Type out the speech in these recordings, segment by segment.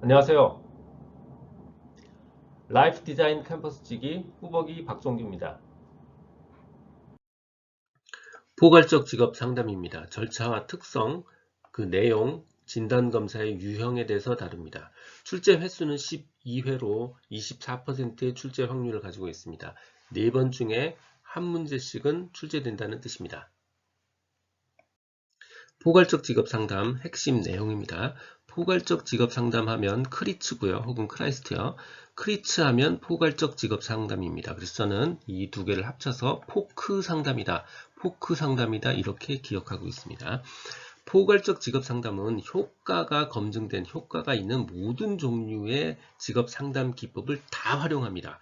안녕하세요. 라이프 디자인 캠퍼스 지기 꾸벅이 박종규입니다. 포괄적 직업 상담입니다. 절차와 특성, 그 내용, 진단검사의 유형에 대해서 다룹니다. 출제 횟수는 12회로 24%의 출제 확률을 가지고 있습니다. 4번 중에 한 문제씩은 출제된다는 뜻입니다. 포괄적 직업 상담 핵심 내용입니다. 포괄적 직업 상담하면 크리츠고요. 혹은 크라이스트요. 크리츠 하면 포괄적 직업 상담입니다. 그래서 저는 이 두 개를 합쳐서 포크 상담이다. 포크 상담이다. 이렇게 기억하고 있습니다. 포괄적 직업 상담은 효과가 검증된 효과가 있는 모든 종류의 직업 상담 기법을 다 활용합니다.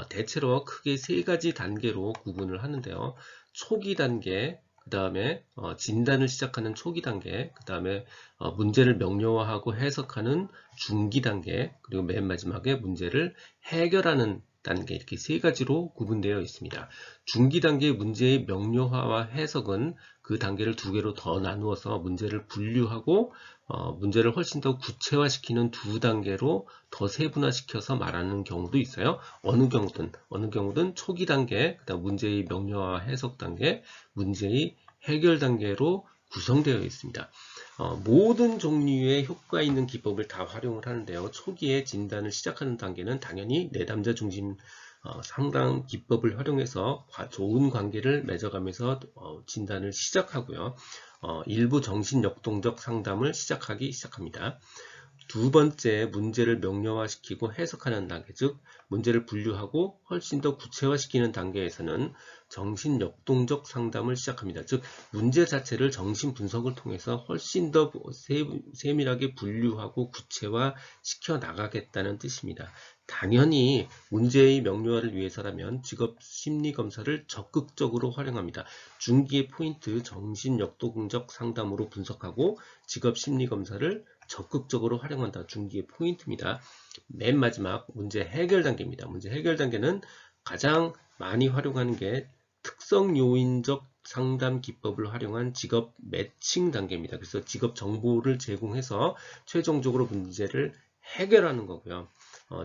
대체로 크게 세 가지 단계로 구분을 하는데요. 초기 단계, 그 다음에 진단을 시작하는 초기 단계, 그 다음에 문제를 명료화하고 해석하는 중기 단계, 그리고 맨 마지막에 문제를 해결하는 단계, 이렇게 세 가지로 구분되어 있습니다. 중기 단계의 문제의 명료화와 해석은 그 단계를 두 개로 더 나누어서 문제를 분류하고 문제를 훨씬 더 구체화시키는 두 단계로 더 세분화시켜서 말하는 경우도 있어요. 어느 경우든 초기 단계, 그다음 문제의 명료화 해석 단계, 문제의 해결 단계로 구성되어 있습니다. 모든 종류의 효과 있는 기법을 다 활용을 하는데요. 초기에 진단을 시작하는 단계는 당연히 내담자 중심 상담 기법을 활용해서 좋은 관계를 맺어가면서 진단을 시작하고요. 일부 정신역동적 상담을 시작합니다. 두 번째, 문제를 명료화시키고 해석하는 단계, 즉 문제를 분류하고 훨씬 더 구체화시키는 단계에서는 정신역동적 상담을 시작합니다. 즉 문제 자체를 정신 분석을 통해서 훨씬 더 세밀하게 분류하고 구체화시켜 나가겠다는 뜻입니다. 당연히 문제의 명료화를 위해서라면 직업 심리 검사를 적극적으로 활용합니다. 중기의 포인트 정신역동적 상담으로 분석하고 직업 심리 검사를 적극적으로 활용한다. 중기의 포인트입니다. 맨 마지막 문제 해결 단계입니다. 문제 해결 단계는 가장 많이 활용하는 게 특성 요인적 상담 기법을 활용한 직업 매칭 단계입니다. 그래서 직업 정보를 제공해서 최종적으로 문제를 해결하는 거고요.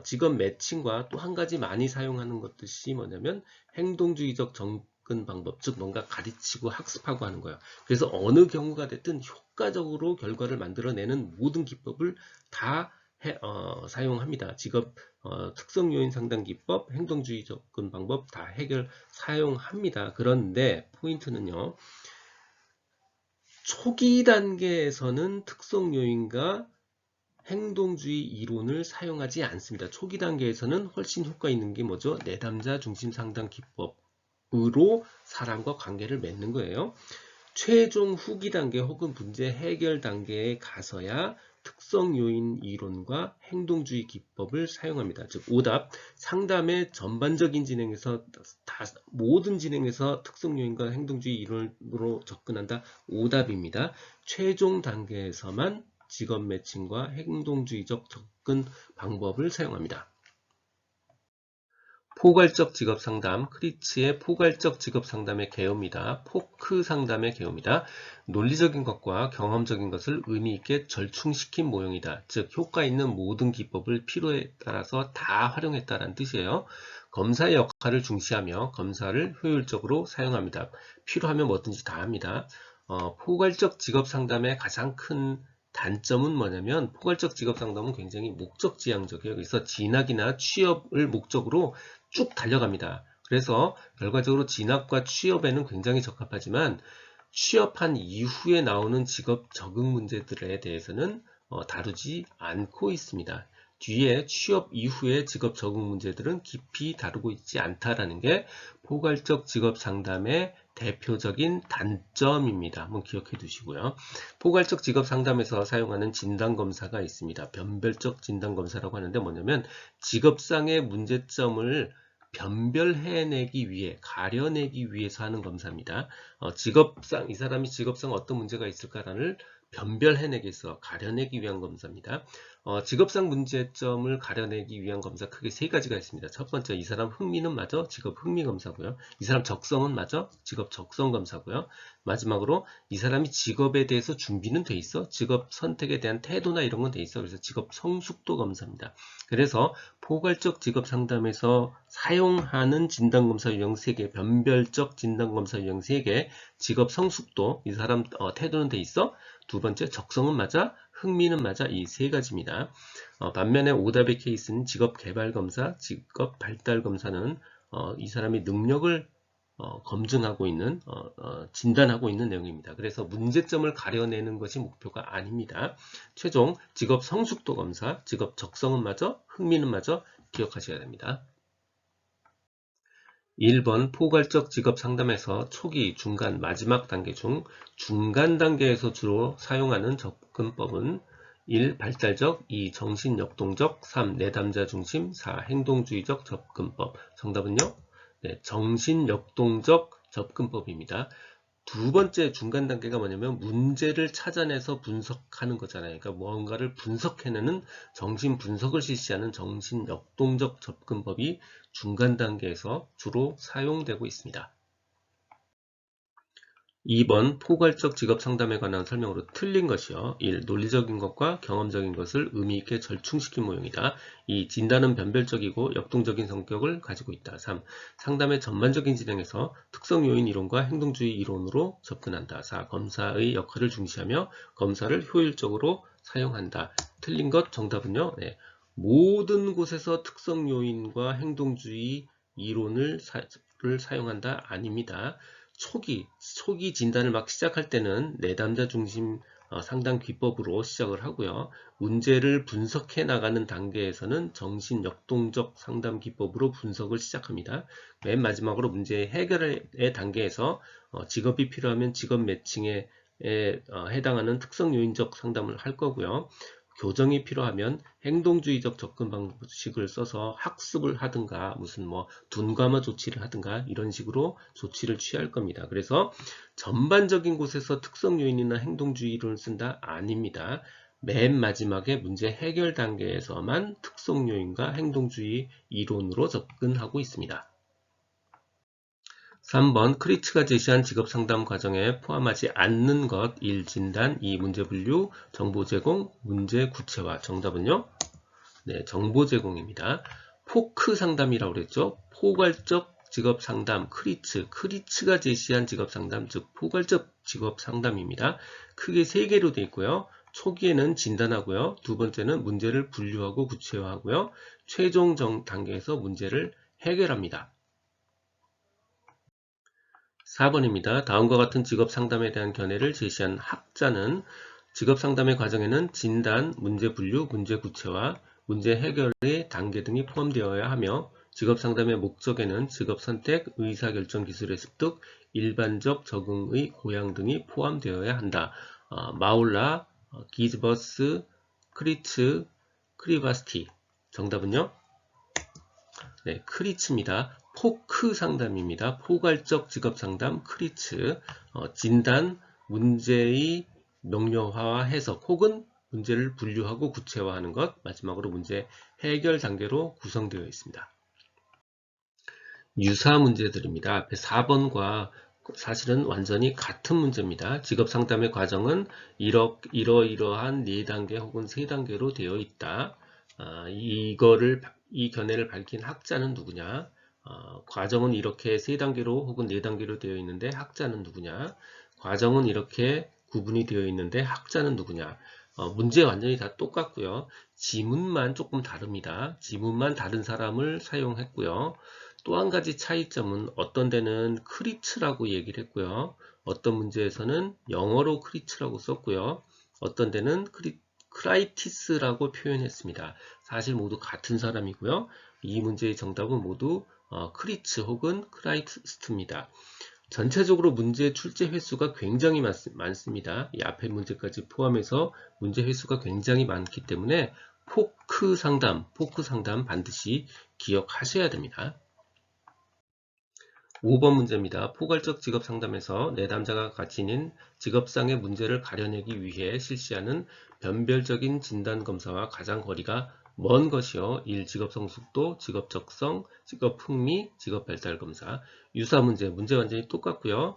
직업 매칭과 또 한 가지 많이 사용하는 것이 뭐냐면 행동주의적 접근 방법, 즉 뭔가 가르치고 학습하고 하는 거예요. 그래서 어느 경우가 됐든 효과적으로 결과를 만들어내는 모든 기법을 다 사용합니다. 직업 특성 요인 상담 기법, 행동주의 접근 방법 다 사용합니다. 그런데 포인트는요. 초기 단계에서는 특성 요인과 행동주의 이론을 사용하지 않습니다. 초기 단계에서는 훨씬 효과 있는 게 뭐죠? 내담자 중심 상담 기법으로 사람과 관계를 맺는 거예요. 최종 후기 단계 혹은 문제 해결 단계에 가서야 특성 요인 이론과 행동주의 기법을 사용합니다. 즉 오답, 상담의 전반적인 진행에서 모든 진행에서 특성 요인과 행동주의 이론으로 접근한다. 오답입니다. 최종 단계에서만 직업 매칭과 행동주의적 접근 방법을 사용합니다. 포괄적 직업 상담, 크리츠의 포괄적 직업 상담의 개요입니다. 포크 상담의 개요입니다. 논리적인 것과 경험적인 것을 의미 있게 절충시킨 모형이다. 즉 효과 있는 모든 기법을 필요에 따라서 다 활용했다는 뜻이에요. 검사의 역할을 중시하며 검사를 효율적으로 사용합니다. 필요하면 뭐든지 다 합니다. 포괄적 직업 상담의 가장 큰 단점은 뭐냐면 포괄적 직업 상담은 굉장히 목적지향적이에요. 그래서 진학이나 취업을 목적으로 쭉 달려갑니다. 그래서 결과적으로 진학과 취업에는 굉장히 적합하지만 취업한 이후에 나오는 직업 적응 문제들에 대해서는 다루지 않고 있습니다. 뒤에 취업 이후의 직업 적응 문제들은 깊이 다루고 있지 않다라는 게 포괄적 직업 상담의 대표적인 단점입니다. 한번 기억해 두시고요. 포괄적 직업 상담에서 사용하는 진단검사가 있습니다. 변별적 진단검사라고 하는데 뭐냐면 직업상의 문제점을 변별해내기 위해, 가려내기 위해서 하는 검사입니다. 이 사람이 직업상 어떤 문제가 있을까를 변별해내기 위해서 가려내기 위한 검사입니다. 직업상 문제점을 가려내기 위한 검사 크게 세 가지가 있습니다. 첫 번째, 이 사람 흥미는 맞아? 직업 흥미 검사고요. 이 사람 적성은 맞아? 직업 적성 검사고요. 마지막으로 이 사람이 직업에 대해서 준비는 돼 있어? 직업 선택에 대한 태도나 이런 건 돼 있어? 그래서 직업 성숙도 검사입니다. 그래서 포괄적 직업 상담에서 사용하는 진단검사 유형 3개, 변별적 진단검사 유형 3개, 직업 성숙도, 이 사람 태도는 돼 있어? 두 번째, 적성은 맞아? 흥미는 맞아? 이 세 가지입니다. 반면에 오답의 케이스는 직업 개발 검사, 직업 발달 검사는 이 사람의 능력을 검증하고 있는, 진단하고 있는 내용입니다. 그래서 문제점을 가려내는 것이 목표가 아닙니다. 최종 직업 성숙도 검사, 직업 적성은 맞아? 흥미는 맞아? 기억하셔야 됩니다. 1번 포괄적 직업 상담에서 초기, 중간, 마지막 단계 중 중간 단계에서 주로 사용하는 접근법은 1. 발달적, 2. 정신역동적, 3. 내담자 중심, 4. 행동주의적 접근법. 정답은요? 네, 정신역동적 접근법입니다. 두 번째 중간 단계가 뭐냐면 문제를 찾아내서 분석하는 거잖아요. 그러니까 무언가를 분석해내는 정신 분석을 실시하는 정신 역동적 접근법이 중간 단계에서 주로 사용되고 있습니다. 2번 포괄적 직업 상담에 관한 설명으로 틀린 것이요. 1. 논리적인 것과 경험적인 것을 의미 있게 절충시킨 모형이다. 2. 진단은 변별적이고 역동적인 성격을 가지고 있다. 3. 상담의 전반적인 진행에서 특성 요인 이론과 행동주의 이론으로 접근한다. 4. 검사의 역할을 중시하며 검사를 효율적으로 사용한다. 틀린 것 정답은요. 네. 모든 곳에서 특성 요인과 행동주의 이론을 사용한다. 아닙니다. 초기 진단을 막 시작할 때는 내담자 중심 상담 기법으로 시작을 하고요. 문제를 분석해 나가는 단계에서는 정신 역동적 상담 기법으로 분석을 시작합니다. 맨 마지막으로 문제 해결의 단계에서 직업이 필요하면 직업 매칭에 해당하는 특성 요인적 상담을 할 거고요. 교정이 필요하면 행동주의적 접근 방식을 써서 학습을 하든가 무슨 뭐 둔감화 조치를 하든가 이런 식으로 조치를 취할 겁니다. 그래서 전반적인 곳에서 특성 요인이나 행동주의를 쓴다? 아닙니다. 맨 마지막에 문제 해결 단계에서만 특성 요인과 행동주의 이론으로 접근하고 있습니다. 3번 크리츠가 제시한 직업상담 과정에 포함하지 않는 것 1. 진단 2. 문제 분류 정보 제공 문제 구체화 정답은요? 네, 정보 제공입니다. 포크 상담이라고 그랬죠? 포괄적 직업 상담 크리츠가 제시한 직업 상담 즉 포괄적 직업 상담입니다. 크게 3개로 되어 있고요. 초기에는 진단하고요. 두 번째는 문제를 분류하고 구체화하고요. 최종 단계에서 문제를 해결합니다. 4번입니다. 다음과 같은 직업 상담에 대한 견해를 제시한 학자는 직업 상담의 과정에는 진단, 문제 분류, 문제 구체화, 문제 해결의 단계 등이 포함되어야 하며 직업 상담의 목적에는 직업 선택, 의사결정 기술의 습득, 일반적 적응의 고양 등이 포함되어야 한다. 마울라, 기즈버스, 크리츠, 크리바스티. 정답은요? 네, 크리츠입니다. 포크 상담입니다. 포괄적 직업 상담 크리츠. 진단, 문제의 명료화와 해석 혹은 문제를 분류하고 구체화하는 것, 마지막으로 문제 해결 단계로 구성되어 있습니다. 유사 문제들입니다. 앞에 4번과 사실은 완전히 같은 문제입니다. 직업 상담의 과정은 이러이러한 4단계 혹은 3단계로 되어 있다. 이 견해를 밝힌 학자는 누구냐? 과정은 이렇게 3단계로 혹은 4단계로 되어 있는데 학자는 누구냐? 과정은 이렇게 구분이 되어 있는데 학자는 누구냐? 문제 완전히 다 똑같고요. 지문만 조금 다릅니다. 지문만 다른 사람을 사용했고요. 또 한 가지 차이점은 어떤 데는 크리츠라고 얘기를 했고요. 어떤 문제에서는 영어로 크리츠라고 썼고요. 어떤 데는 크라이티스라고 표현했습니다. 사실 모두 같은 사람이고요. 이 문제의 정답은 모두 크리츠 혹은 크라이스트입니다. 전체적으로 문제 출제 횟수가 굉장히 많습니다. 이 앞에 문제까지 포함해서 문제 횟수가 굉장히 많기 때문에 포크 상담 반드시 기억하셔야 됩니다. 5번 문제입니다. 포괄적 직업 상담에서 내담자가 가지닌 직업상의 문제를 가려내기 위해 실시하는 변별적인 진단 검사와 가장 거리가 먼 것이요. 1. 직업 성숙도, 직업 적성, 직업 흥미, 직업 발달 검사. 유사 문제 완전히 똑같고요.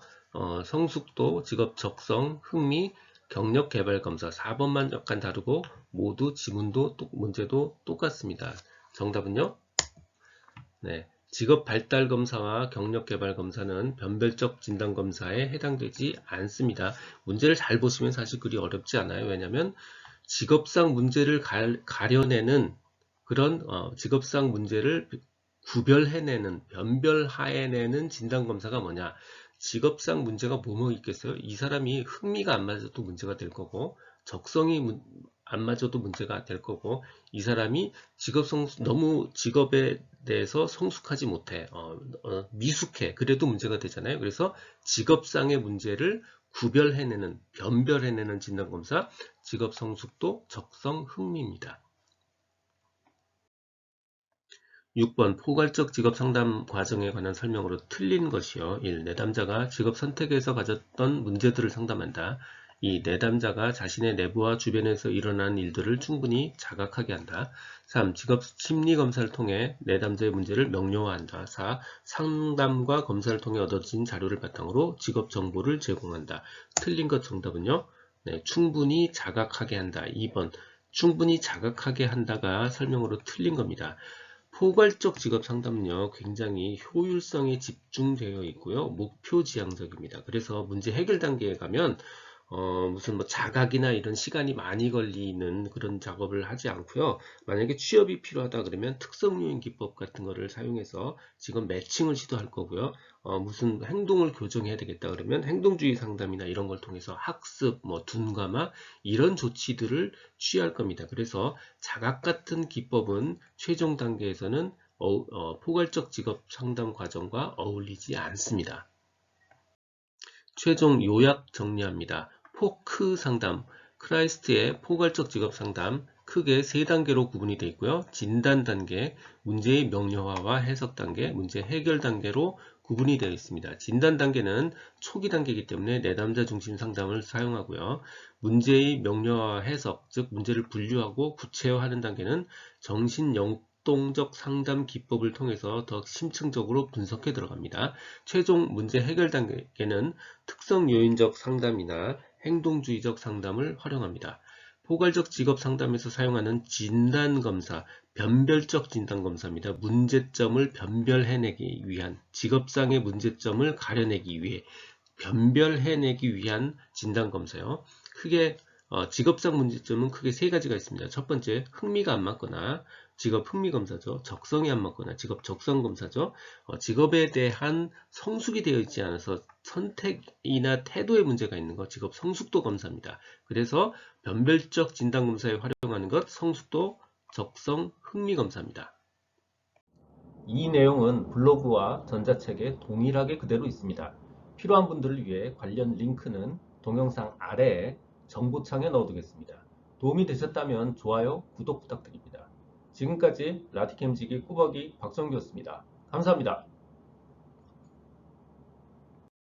성숙도, 직업 적성, 흥미, 경력 개발 검사 4번만 약간 다르고 모두 지문도 문제도 똑같습니다. 정답은요? 네. 직업 발달 검사와 경력 개발 검사는 변별적 진단 검사에 해당되지 않습니다. 문제를 잘 보시면 사실 그리 어렵지 않아요. 왜냐하면 직업상 문제를 가려내는 그런 직업상 문제를 구별해내는, 변별해내는 진단 검사가 뭐냐? 직업상 문제가 뭐뭐 있겠어요? 이 사람이 흥미가 안 맞아도 문제가 될 거고, 적성이 안 맞아도 문제가 될 거고, 이 사람이 너무 직업에 대해서 성숙하지 못해, 미숙해. 그래도 문제가 되잖아요. 그래서 직업상의 문제를 구별해내는, 변별해내는 진단검사, 직업 성숙도, 적성, 흥미입니다. 6번 포괄적 직업 상담 과정에 관한 설명으로 틀린 것이요. 1. 내담자가 직업 선택에서 가졌던 문제들을 상담한다. 2. 내담자가 자신의 내부와 주변에서 일어난 일들을 충분히 자각하게 한다. 3. 직업 심리 검사를 통해 내담자의 문제를 명료화한다. 4. 상담과 검사를 통해 얻어진 자료를 바탕으로 직업 정보를 제공한다. 틀린 것 정답은요. 네, 충분히 자각하게 한다. 2번 충분히 자각하게 한다가 설명으로 틀린 겁니다. 포괄적 직업 상담은요, 굉장히 효율성에 집중되어 있고요, 목표 지향적입니다. 그래서 문제 해결 단계에 가면, 무슨 뭐 자각이나 이런 시간이 많이 걸리는 그런 작업을 하지 않고요. 만약에 취업이 필요하다 그러면 특성요인 기법 같은 거를 사용해서 지금 매칭을 시도할 거고요. 무슨 행동을 교정해야 되겠다 그러면 행동주의 상담이나 이런 걸 통해서 학습, 뭐 둔감화 이런 조치들을 취할 겁니다. 그래서 자각 같은 기법은 최종 단계에서는 포괄적 직업 상담 과정과 어울리지 않습니다. 최종 요약 정리합니다. 포크 상담, 크라이스트의 포괄적 직업 상담 크게 세 단계로 구분이 되어 있고요. 진단 단계, 문제의 명료화와 해석 단계, 문제 해결 단계로 구분이 되어 있습니다. 진단 단계는 초기 단계이기 때문에 내담자 중심 상담을 사용하고요. 문제의 명료화와 해석, 즉 문제를 분류하고 구체화하는 단계는 정신영동적 상담 기법을 통해서 더 심층적으로 분석해 들어갑니다. 최종 문제 해결 단계는 특성 요인적 상담이나 행동주의적 상담을 활용합니다. 포괄적 직업 상담에서 사용하는 진단검사, 변별적 진단검사입니다. 문제점을 변별해내기 위한, 직업상의 문제점을 가려내기 위해 변별해내기 위한 진단검사요. 크게 직업상 문제점은 크게 세 가지가 있습니다. 첫 번째, 흥미가 안 맞거나 직업 흥미 검사죠. 적성이 안 맞거나 직업 적성 검사죠. 직업에 대한 성숙이 되어 있지 않아서 선택이나 태도에 문제가 있는 것, 직업 성숙도 검사입니다. 그래서 변별적 진단 검사에 활용하는 것, 성숙도, 적성, 흥미 검사입니다. 이 내용은 블로그와 전자책에 동일하게 그대로 있습니다. 필요한 분들을 위해 관련 링크는 동영상 아래에 정보창에 넣어두겠습니다. 도움이 되셨다면 좋아요, 구독 부탁드립니다. 지금까지 라디캠지기 꾸벅이 박성규였습니다. 감사합니다.